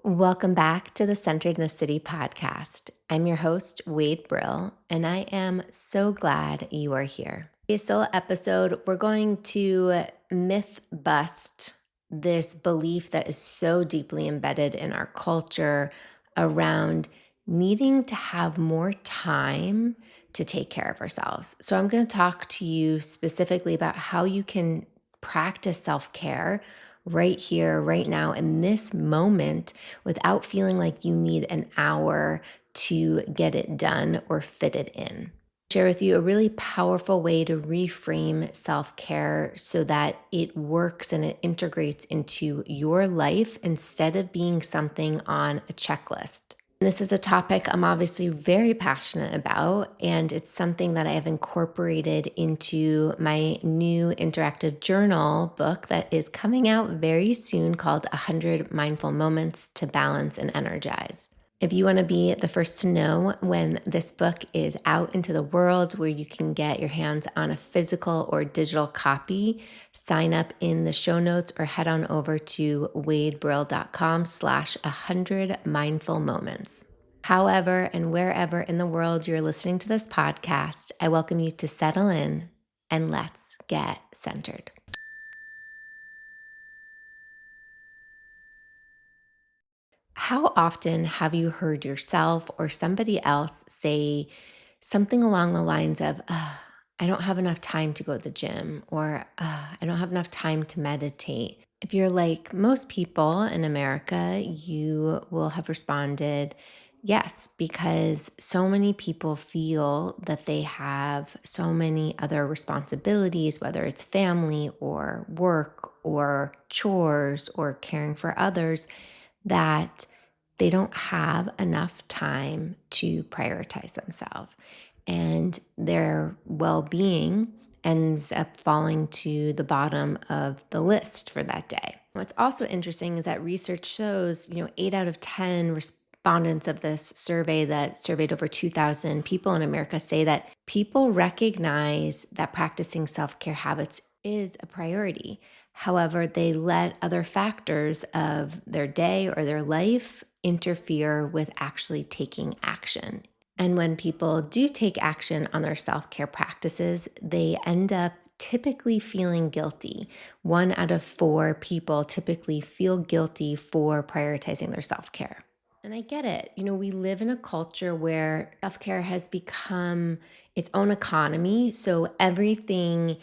Welcome back to the Centered in the City podcast. I'm your host, Wade Brill, and I am so glad you are here. This solo episode, we're going to myth bust this belief that is so deeply embedded in our culture around needing to have more time to take care of ourselves. So, I'm going to talk to you specifically about how you can practice self care right here, right now, in this moment without feeling like you need an hour to get it done or fit it in. Share with you a really powerful way to reframe self-care so that it works and it integrates into your life instead of being something on a checklist. This is a topic I'm obviously very passionate about, and it's something that I have incorporated into my new interactive journal book that is coming out very soon called 100 Mindful Moments to Balance and Energize. If you want to be the first to know when this book is out into the world, where you can get your hands on a physical or digital copy, sign up in the show notes or head on over to wadebrill.com/100 mindful moments. However and wherever in the world you're listening to this podcast, I welcome you to settle in and let's get centered. How often have you heard yourself or somebody else say something along the lines of, I don't have enough time to go to the gym, or I don't have enough time to meditate? If you're like most people in America, you will have responded, yes, because so many people feel that they have so many other responsibilities, whether it's family or work or chores or caring for others, that they don't have enough time to prioritize themselves. And their well being ends up falling to the bottom of the list for that day. What's also interesting is that research shows, 8 out of 10 respondents of this survey that surveyed over 2,000 people in America say that people recognize that practicing self care habits is a priority. However, they let other factors of their day or their life interfere with actually taking action. And when people do take action on their self care practices, they end up typically feeling guilty. 1 out of 4 people typically feel guilty for prioritizing their self care. And I get it. We live in a culture where self care has become its own economy. So everything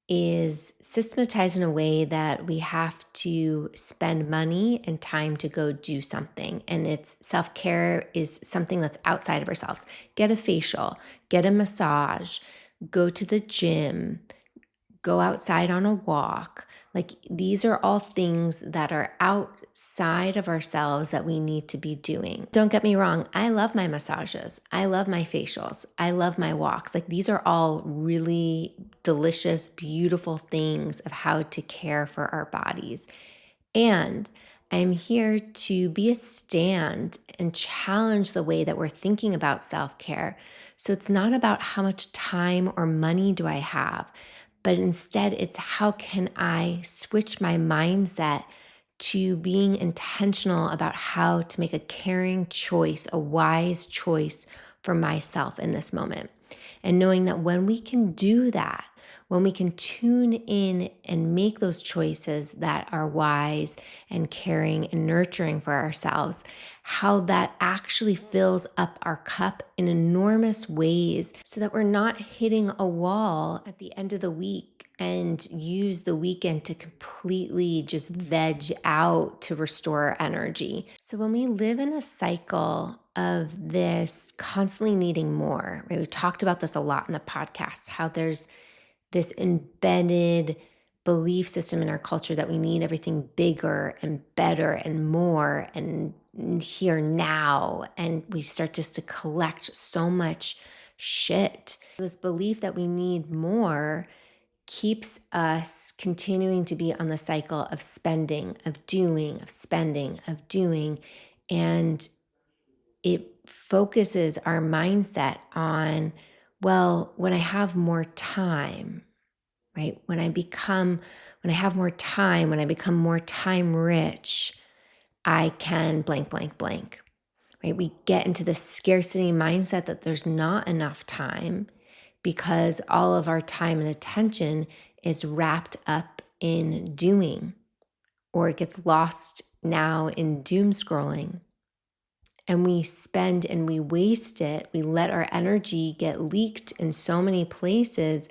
is systematized in a way that we have to spend money and time to go do something. And it's self-care is something that's outside of ourselves. Get a facial, get a massage, go to the gym, go outside on a walk. Like, these are all things that are outside of ourselves that we need to be doing. Don't get me wrong. I love my massages. I love my facials. I love my walks. Like, these are all really delicious, beautiful things of how to care for our bodies. And I'm here to be a stand and challenge the way that we're thinking about self-care. So it's not about how much time or money do I have, but instead it's how can I switch my mindset to being intentional about how to make a caring choice, a wise choice for myself in this moment. And knowing that when we can do that, when we can tune in and make those choices that are wise and caring and nurturing for ourselves, how that actually fills up our cup in enormous ways so that we're not hitting a wall at the end of the week and use the weekend to completely just veg out to restore our energy. So when we live in a cycle of this constantly needing more, right? We talked about this a lot in the podcast, how there's this embedded belief system in our culture that we need everything bigger and better and more and here now. And we start just to collect so much shit. This belief that we need more keeps us continuing to be on the cycle of spending, of doing, of spending, of doing. And it focuses our mindset on, well, when I have more time, right? When I have more time, when I become more time rich, I can blank, blank, blank, right? We get into this scarcity mindset that there's not enough time because all of our time and attention is wrapped up in doing, or it gets lost now in doom scrolling. And we spend and we waste it. We let our energy get leaked in so many places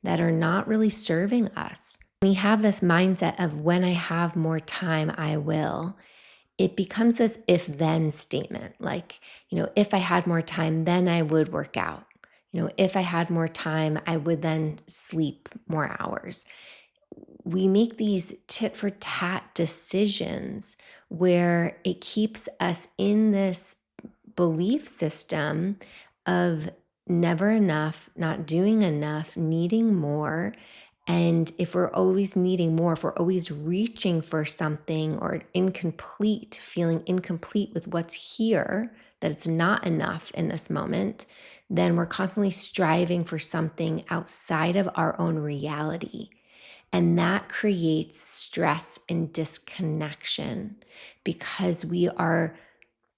that are not really serving us. We have this mindset of when I have more time, I will. It becomes this if then statement. Like, if I had more time, then I would work out. If I had more time, I would then sleep more hours. We make these tit for tat decisions where it keeps us in this belief system of never enough, not doing enough, needing more. And if we're always needing more, if we're always reaching for something or incomplete, feeling incomplete with what's here, that it's not enough in this moment, then we're constantly striving for something outside of our own reality. And that creates stress and disconnection because we are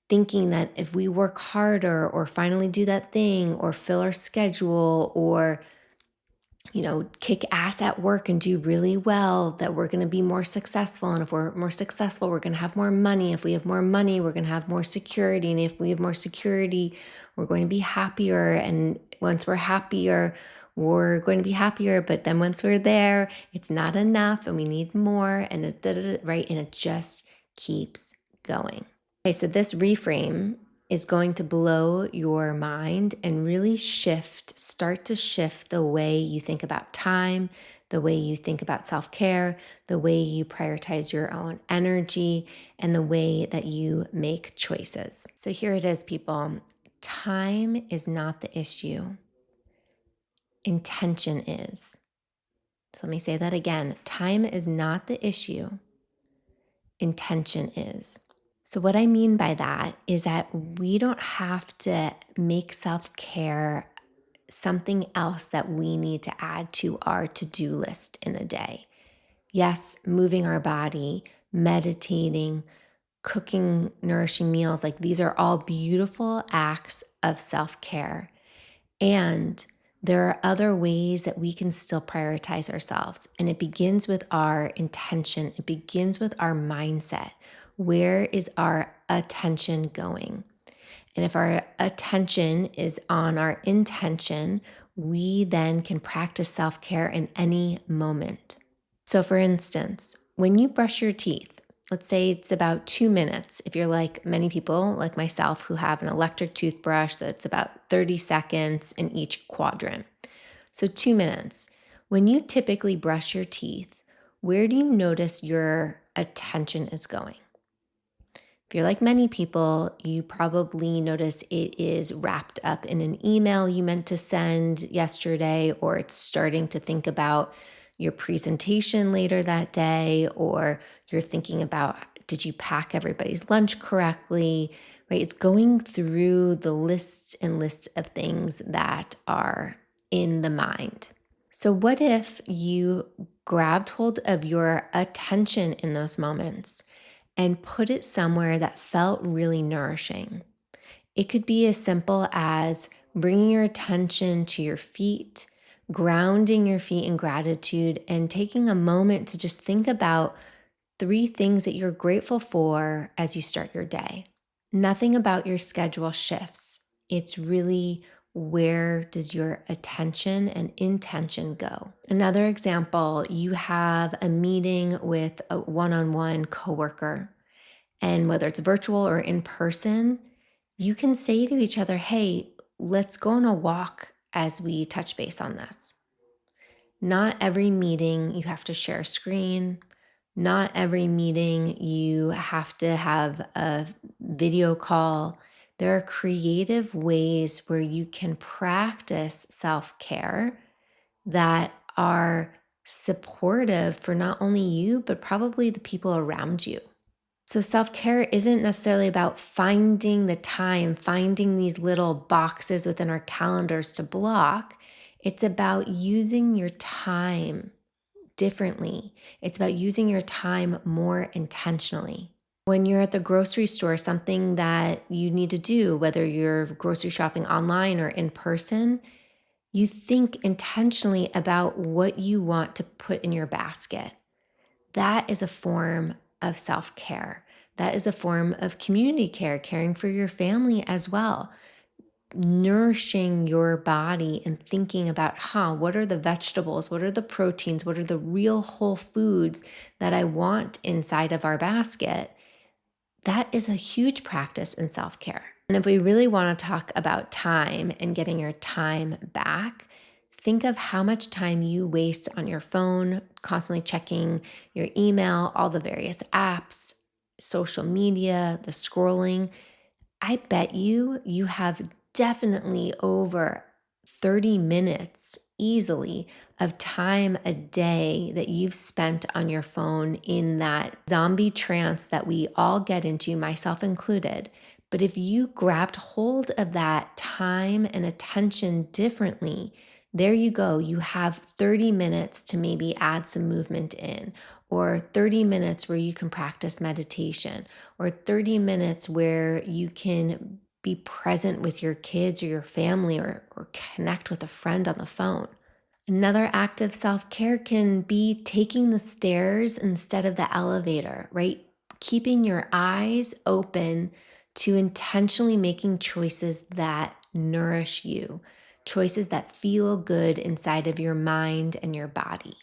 thinking that if we work harder or finally do that thing or fill our schedule or kick ass at work and do really well, that we're going to be more successful. And if we're more successful, we're going to have more money. If we have more money, we're going to have more security. And if we have more security, we're going to be happier. And once we're happier, we're going to be happier. But then once we're there, it's not enough and we need more. And right? And it just keeps going. Okay, so this reframe is going to blow your mind and really start to shift the way you think about time, the way you think about self-care, the way you prioritize your own energy, and the way that you make choices. So here it is, people. Time is not the issue. Intention is. So let me say that again. Time is not the issue. Intention is. So what I mean by that is that we don't have to make self-care something else that we need to add to our to-do list in the day. Yes, moving our body, meditating, cooking nourishing meals, like these are all beautiful acts of self-care. And there are other ways that we can still prioritize ourselves. And it begins with our intention. It begins with our mindset. Where is our attention going? And if our attention is on our intention, we then can practice self-care in any moment. So for instance, when you brush your teeth, let's say it's about 2 minutes. If you're like many people, like myself, who have an electric toothbrush that's about 30 seconds in each quadrant. So 2 minutes. When you typically brush your teeth, where do you notice your attention is going? If you're like many people, you probably notice it is wrapped up in an email you meant to send yesterday, or it's starting to think about your presentation later that day, or you're thinking about, did you pack everybody's lunch correctly, right? It's going through the lists and lists of things that are in the mind. So what if you grabbed hold of your attention in those moments and put it somewhere that felt really nourishing? It could be as simple as bringing your attention to your feet, grounding your feet in gratitude, and taking a moment to just think about 3 things that you're grateful for as you start your day. Nothing about your schedule shifts. It's really, where does your attention and intention go? Another example, you have a meeting with a one-on-one coworker, and whether it's virtual or in person, you can say to each other, hey, let's go on a walk as we touch base on this. Not every meeting you have to share a screen. Not every meeting you have to have a video call. There are creative ways where you can practice self-care that are supportive for not only you, but probably the people around you. So self-care isn't necessarily about finding the time, finding these little boxes within our calendars to block. It's about using your time differently. It's about using your time more intentionally. When you're at the grocery store, something that you need to do, whether you're grocery shopping online or in person, you think intentionally about what you want to put in your basket. That is a form of self care. That is a form of community care, caring for your family as well. Nourishing your body and thinking about, what are the vegetables? What are the proteins? What are the real whole foods that I want inside of our basket? That is a huge practice in self care. And if we really want to talk about time and getting your time back, think of how much time you waste on your phone, constantly checking your email, all the various apps, social media, the scrolling. I bet you have definitely over 30 minutes easily of time a day that you've spent on your phone in that zombie trance that we all get into, myself included. But if you grabbed hold of that time and attention differently, there you go. You have 30 minutes to maybe add some movement in, or 30 minutes where you can practice meditation, or 30 minutes where you can be present with your kids or your family, or connect with a friend on the phone. Another act of self care can be taking the stairs instead of the elevator, right? Keeping your eyes open to intentionally making choices that nourish you, choices that feel good inside of your mind and your body.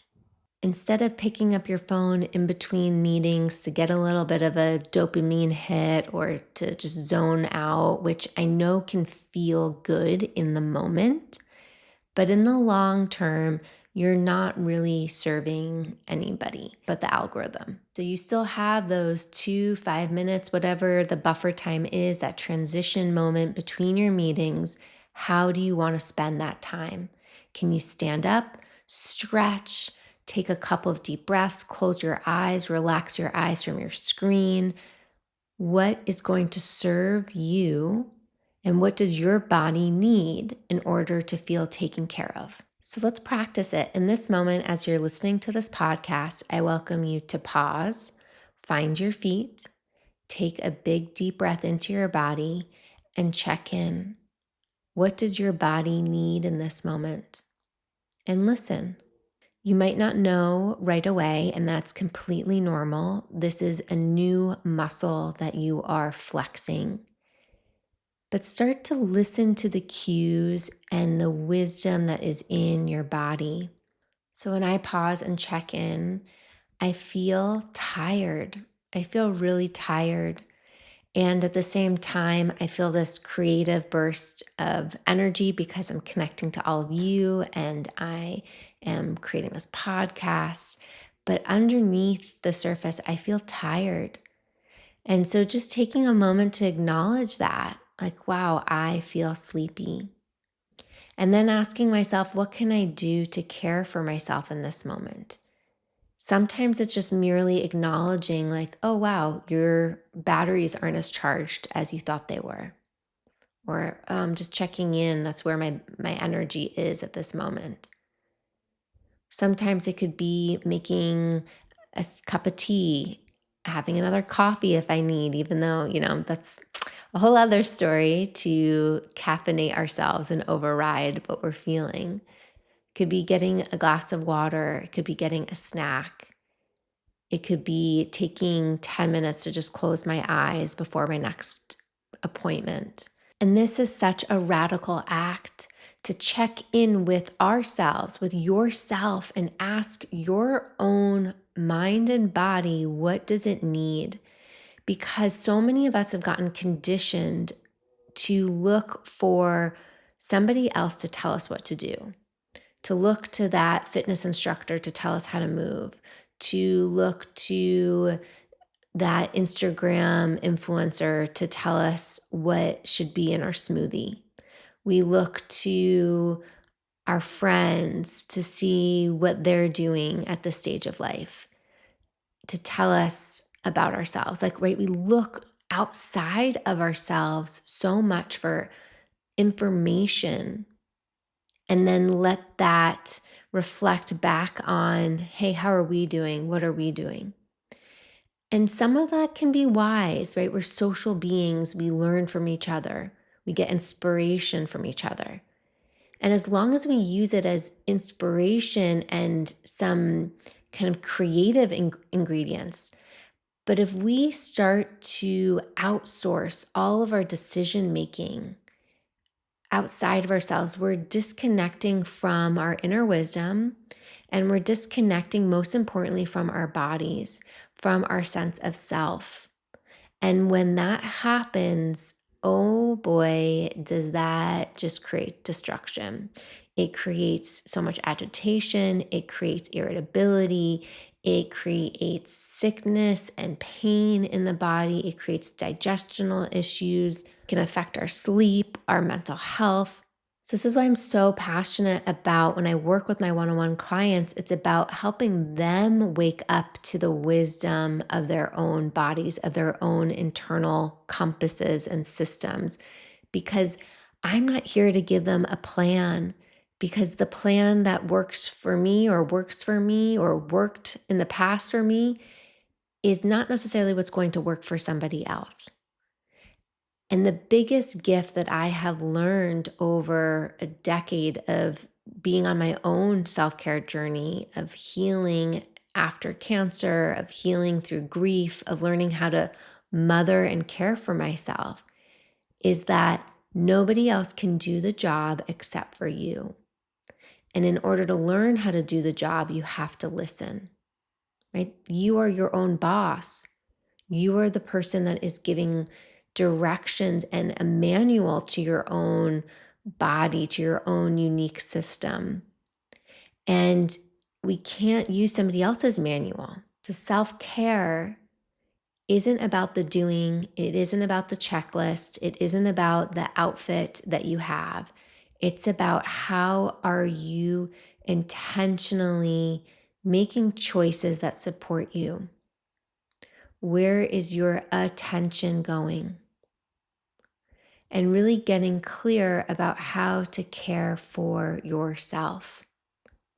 Instead of picking up your phone in between meetings to get a little bit of a dopamine hit or to just zone out, which I know can feel good in the moment, but in the long term, you're not really serving anybody but the algorithm. So you still have those 5 minutes, whatever the buffer time is, that transition moment between your meetings. How do you want to spend that time? Can you stand up, stretch, take a couple of deep breaths, close your eyes, relax your eyes from your screen? What is going to serve you, and what does your body need in order to feel taken care of? So let's practice it. In this moment, as you're listening to this podcast, I welcome you to pause, find your feet, take a big deep breath into your body, and check in. What does your body need in this moment? And listen. You might not know right away, and that's completely normal. This is a new muscle that you are flexing. But start to listen to the cues and the wisdom that is in your body. So when I pause and check in, I feel tired. I feel really tired. And at the same time, I feel this creative burst of energy because I'm connecting to all of you and I am creating this podcast. But underneath the surface, I feel tired. And so just taking a moment to acknowledge that, like, wow, I feel sleepy. And then asking myself, what can I do to care for myself in this moment? Sometimes it's just merely acknowledging, like, oh, wow, your batteries aren't as charged as you thought they were. Or just checking in, that's where my energy is at this moment. Sometimes it could be making cup of tea, having another coffee if I need, even though, that's a whole other story to caffeinate ourselves and override what we're feeling. It could be getting a glass of water. It could be getting a snack. It could be taking 10 minutes to just close my eyes before my next appointment. And this is such a radical act to check in with ourselves, with yourself, and ask your own mind and body, what does it need? Because so many of us have gotten conditioned to look for somebody else to tell us what to do, to look to that fitness instructor to tell us how to move, to look to that Instagram influencer to tell us what should be in our smoothie. We look to our friends to see what they're doing at this stage of life, to tell us about ourselves. Like, right, we look outside of ourselves so much for information and then let that reflect back on, hey, how are we doing? What are we doing? And some of that can be wise, right? We're social beings. We learn from each other. We get inspiration from each other. And as long as we use it as inspiration and some kind of creative ingredients, but if we start to outsource all of our decision making outside of ourselves, we're disconnecting from our inner wisdom, and we're disconnecting, most importantly, from our bodies, from our sense of self. And when that happens, oh boy, does that just create destruction. It creates so much agitation, it creates irritability, it creates sickness and pain in the body, it creates digestional issues, it can affect our sleep, our mental health. So this is why I'm so passionate about when I work with my one-on-one clients, it's about helping them wake up to the wisdom of their own bodies, of their own internal compasses and systems, because I'm not here to give them a plan, because the plan that works for me or worked in the past for me is not necessarily what's going to work for somebody else. And the biggest gift that I have learned over a decade of being on my own self care journey, of healing after cancer, of healing through grief, of learning how to mother and care for myself, is that nobody else can do the job except for you. And in order to learn how to do the job, you have to listen, right? You are your own boss. You are the person that is giving directions and a manual to your own body, to your own unique system. And we can't use somebody else's manual. So self-care isn't about the doing, it isn't about the checklist, it isn't about the outfit that you have. It's about how are you intentionally making choices that support you. Where is your attention going? And really getting clear about how to care for yourself.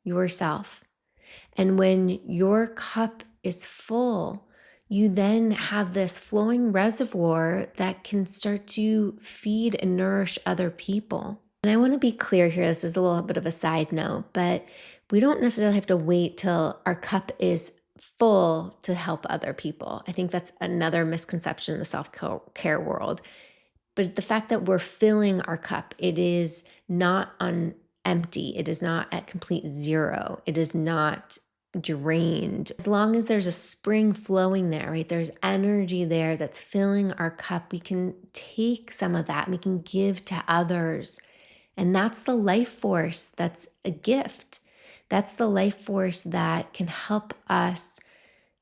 And when your cup is full, you then have this flowing reservoir that can start to feed and nourish other people. And I want to be clear here, this is a little bit of a side note, but we don't necessarily have to wait till our cup is full to help other people. I think that's another misconception in the self-care world. But the fact that we're filling our cup, it is not on empty. It is not at complete zero. It is not drained. As long as there's a spring flowing there, right? There's energy there that's filling our cup. We can take some of that and we can give to others. And that's the life force that's a gift. That's the life force that can help us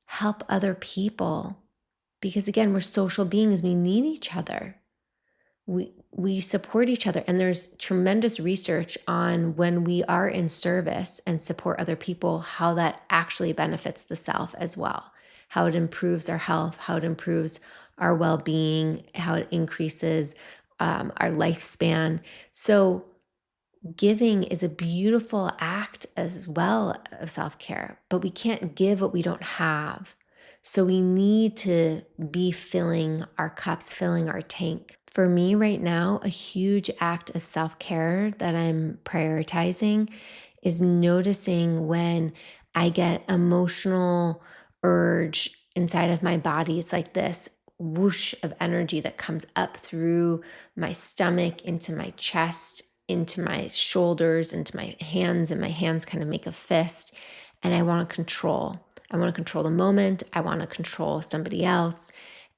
help other people. Because again, we're social beings. We need each other. We support each other, and there's tremendous research on when we are in service and support other people, how that actually benefits the self as well, how it improves our health, how it improves our well-being, how it increases our lifespan. So giving is a beautiful act as well of self-care, but we can't give what we don't have. So we need to be filling our cups, filling our tank. For me right now, a huge act of self-care that I'm prioritizing is noticing when I get emotional urge inside of my body. It's like this whoosh of energy that comes up through my stomach, into my chest, into my shoulders, into my hands, and my hands kind of make a fist. And I want to control. I want to control the moment. I want to control somebody else.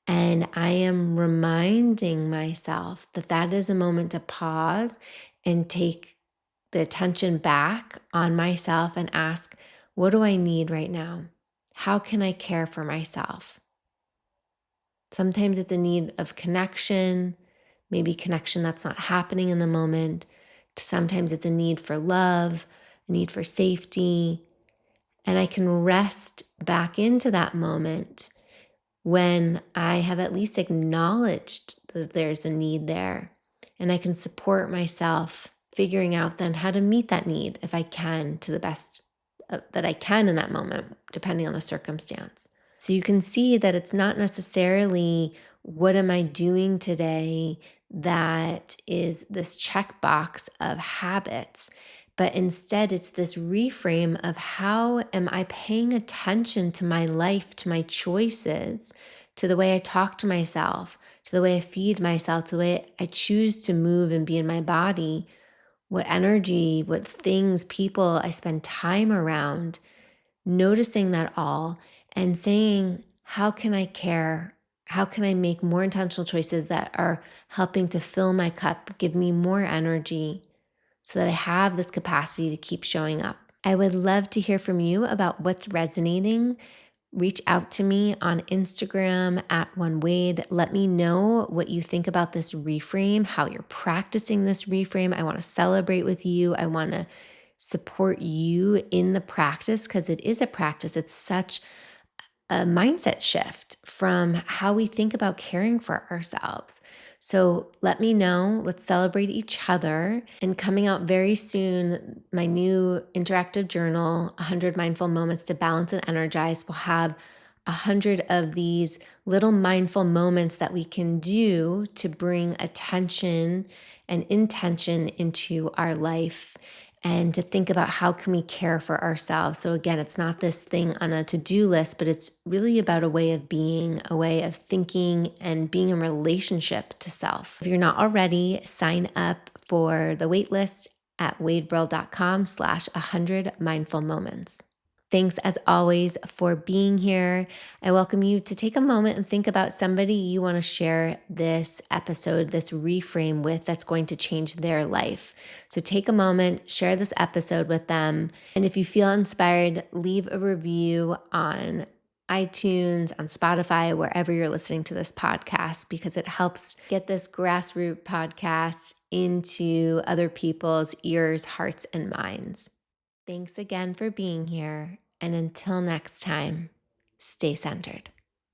And I am reminding myself that that is a moment to pause and take the attention back on myself and ask, what do I need right now? How can I care for myself? Sometimes it's a need of connection, maybe connection that's not happening in the moment. Sometimes it's a need for love, a need for safety. And I can rest back into that moment when I have at least acknowledged that there's a need there. And I can support myself figuring out then how to meet that need if I can, to the best that I can in that moment, depending on the circumstance. So you can see that it's not necessarily what am I doing today that is this checkbox of habits, but instead it's this reframe of how am I paying attention to my life, to my choices, to the way I talk to myself, to the way I feed myself, to the way I choose to move and be in my body, what energy, what things, people I spend time around, noticing that all and saying, how can I care? How can I make more intentional choices that are helping to fill my cup, give me more energy so that I have this capacity to keep showing up? I would love to hear from you about what's resonating. Reach out to me on Instagram at OneWade. Let me know what you think about this reframe, how you're practicing this reframe. I want to celebrate with you. I want to support you in the practice because it is a practice. It's such a mindset shift from how we think about caring for ourselves. So let me know. Let's celebrate each other. And coming out very soon, my new interactive journal, 100 Mindful Moments to Balance and Energize, will have 100 of these little mindful moments that we can do to bring attention and intention into our life and to think about how can we care for ourselves. So again, it's not this thing on a to-do list, but it's really about a way of being, a way of thinking and being in relationship to self. If you're not already, sign up for the waitlist at wadeworld.com/100 mindful moments. Thanks as always for being here. I welcome you to take a moment and think about somebody you want to share this episode, this reframe with that's going to change their life. So take a moment, share this episode with them. And if you feel inspired, leave a review on iTunes, on Spotify, wherever you're listening to this podcast, because it helps get this grassroots podcast into other people's ears, hearts, and minds. Thanks again for being here. And until next time, stay centered.